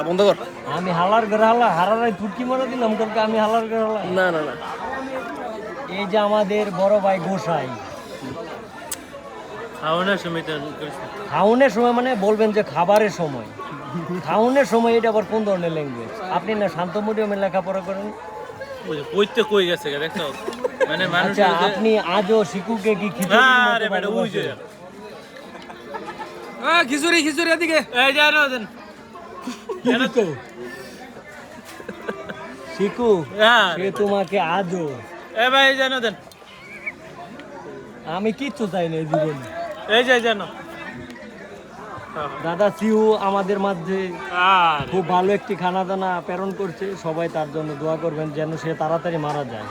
বন্ধ কর। আমি হালার ঘরে হারারাই তুর্কি মারা দিলাম তোকে, আমি হালার ঘরে হালা। না না না, এই যে আমাদের বড় ভাই গোসাই খাওনের সময় মানে বলবেন যে খাবারের সময়, খাওনের সময় এটা আবার কোন ধরনের ল্যাঙ্গুয়েজ? আপনি না শান্ত মিডিয়ামে লেখাপড়া করেন? কই গেছে দেখছো মানে মানুষ। আচ্ছা, আপনি আজও শিকুকে কি খিচুড়ি খিচুড়ি এদিকে এই জানো দেন তো শিকু সে তোমাকে আজও এ ভাই জানো দেন। আমি কিচ্ছু চাই না এই জীবনে। এই যে জানো দাদা সিউ আমাদের মাঝে খুব ভালো একটি খানা দানা প্রেরণ করছে, সবাই তার জন্য দোয়া করবেন যেন সে তাড়াতাড়ি মারা যায়।